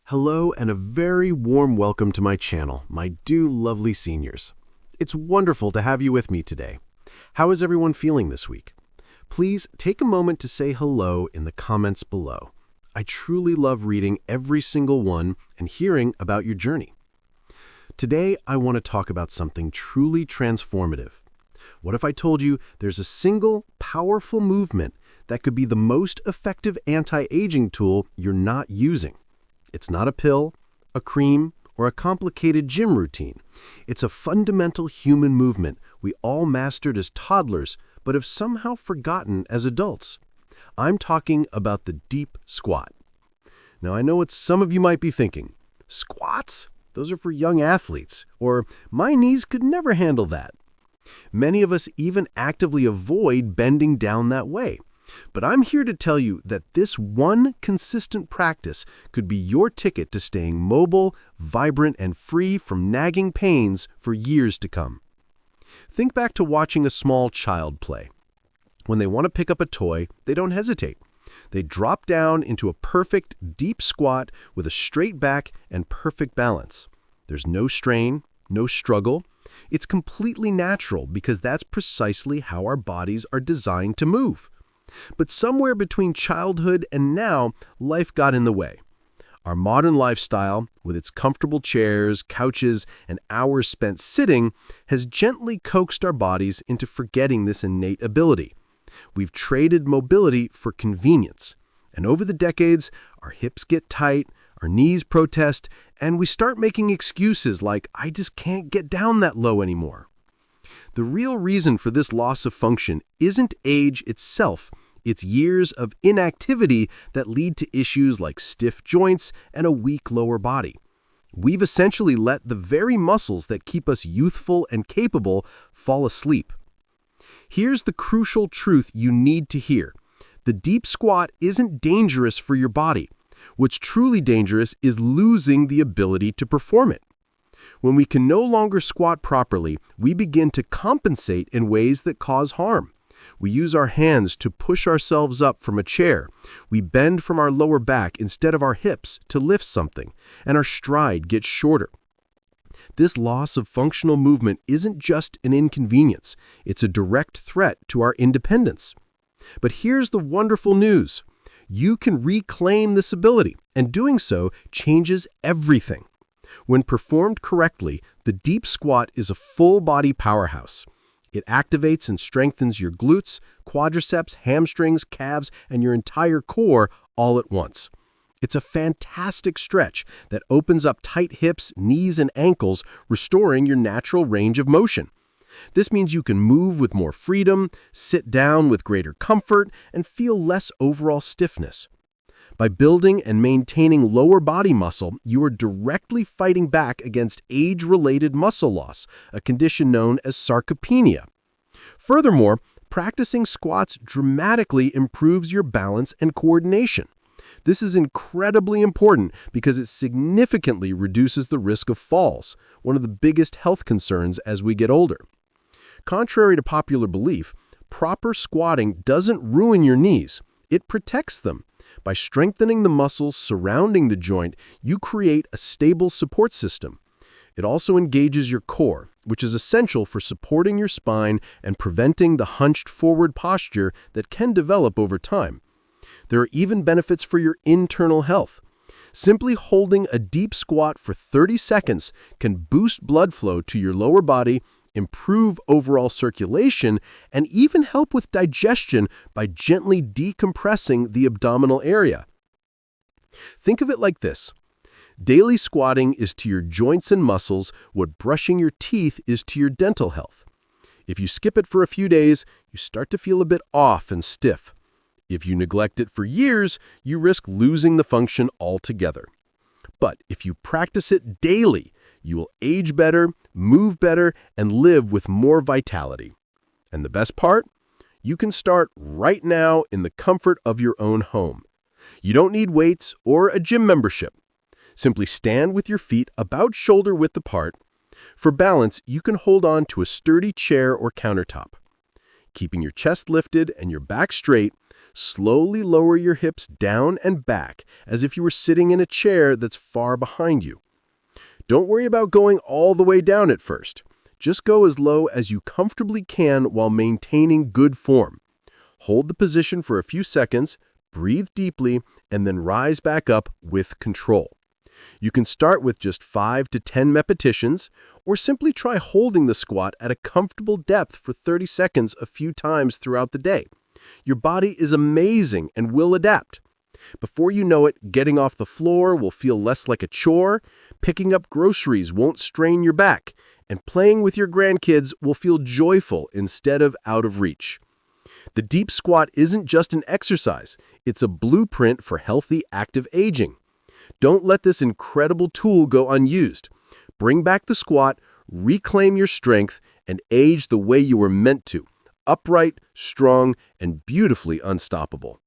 Hello and a very warm welcome to my channel, my lovely seniors. It's wonderful to have you with me today. How is everyone feeling this week? Please take a moment to say hello in the comments below. I truly love reading every single one and hearing about your journey. Today, I want to talk about something truly transformative. What if I told you there's a single, powerful movement that could be the most effective anti-aging tool you're not using? It's not a pill, a cream, or a complicated gym routine. It's a fundamental human movement we all mastered as toddlers, but have somehow forgotten as adults. I'm talking about the deep squat. Now, I know what some of you might be thinking. Squats? Those are for young athletes. Or, my knees could never handle that. Many of us even actively avoid bending down that way. But I'm here to tell you that this one consistent practice could be your ticket to staying mobile, vibrant, and free from nagging pains for years to come. Think back to watching a small child play. When they want to pick up a toy, they don't hesitate. They drop down into a perfect, deep squat with a straight back and perfect balance. There's no strain, no struggle. It's completely natural because that's precisely how our bodies are designed to move. But somewhere between childhood and now, life got in the way. Our modern lifestyle, with its comfortable chairs, couches, and hours spent sitting, has gently coaxed our bodies into forgetting this innate ability. We've traded mobility for convenience. And over the decades, our hips get tight, our knees protest, and we start making excuses like, I just can't get down that low anymore. The real reason for this loss of function isn't age itself. It's years of inactivity that lead to issues like stiff joints and a weak lower body. We've essentially let the very muscles that keep us youthful and capable fall asleep. Here's the crucial truth you need to hear. The deep squat isn't dangerous for your body. What's truly dangerous is losing the ability to perform it. When we can no longer squat properly, we begin to compensate in ways that cause harm. We use our hands to push ourselves up from a chair. We bend from our lower back instead of our hips to lift something, and our stride gets shorter. This loss of functional movement isn't just an inconvenience. It's a direct threat to our independence. But here's the wonderful news. You can reclaim this ability, and doing so changes everything. When performed correctly, the deep squat is a full-body powerhouse. It activates and strengthens your glutes, quadriceps, hamstrings, calves, and your entire core all at once. It's a fantastic stretch that opens up tight hips, knees, and ankles, restoring your natural range of motion. This means you can move with more freedom, sit down with greater comfort, and feel less overall stiffness. By building and maintaining lower body muscle, you are directly fighting back against age-related muscle loss, a condition known as sarcopenia. Furthermore, practicing squats dramatically improves your balance and coordination. This is incredibly important because it significantly reduces the risk of falls, one of the biggest health concerns as we get older. Contrary to popular belief, proper squatting doesn't ruin your knees. It protects them. By strengthening the muscles surrounding the joint, you create a stable support system. It also engages your core, which is essential for supporting your spine and preventing the hunched forward posture that can develop over time. There are even benefits for your internal health. Simply holding a deep squat for 30 seconds can boost blood flow to your lower body, improve overall circulation, and even help with digestion by gently decompressing the abdominal area. Think of it like this. Daily squatting is to your joints and muscles what brushing your teeth is to your dental health. If you skip it for a few days, you start to feel a bit off and stiff. If you neglect it for years, you risk losing the function altogether. But if you practice it daily, you will age better, move better, and live with more vitality. And the best part? You can start right now in the comfort of your own home. You don't need weights or a gym membership. Simply stand with your feet about shoulder width apart. For balance, you can hold on to a sturdy chair or countertop. Keeping your chest lifted and your back straight, Slowly lower your hips down and back as if you were sitting in a chair that's far behind you. Don't worry about going all the way down at first. Just go as low as you comfortably can while maintaining good form. Hold the position for a few seconds, breathe deeply, and then rise back up with control. You can start with just 5 to 10 repetitions, or simply try holding the squat at a comfortable depth for 30 seconds a few times throughout the day. Your body is amazing and will adapt. Before you know it, getting off the floor will feel less like a chore, picking up groceries won't strain your back, and playing with your grandkids will feel joyful instead of out of reach. The deep squat isn't just an exercise, it's a blueprint for healthy, active aging. Don't let this incredible tool go unused. Bring back the squat, reclaim your strength, and age the way you were meant to, upright, strong, and beautifully unstoppable.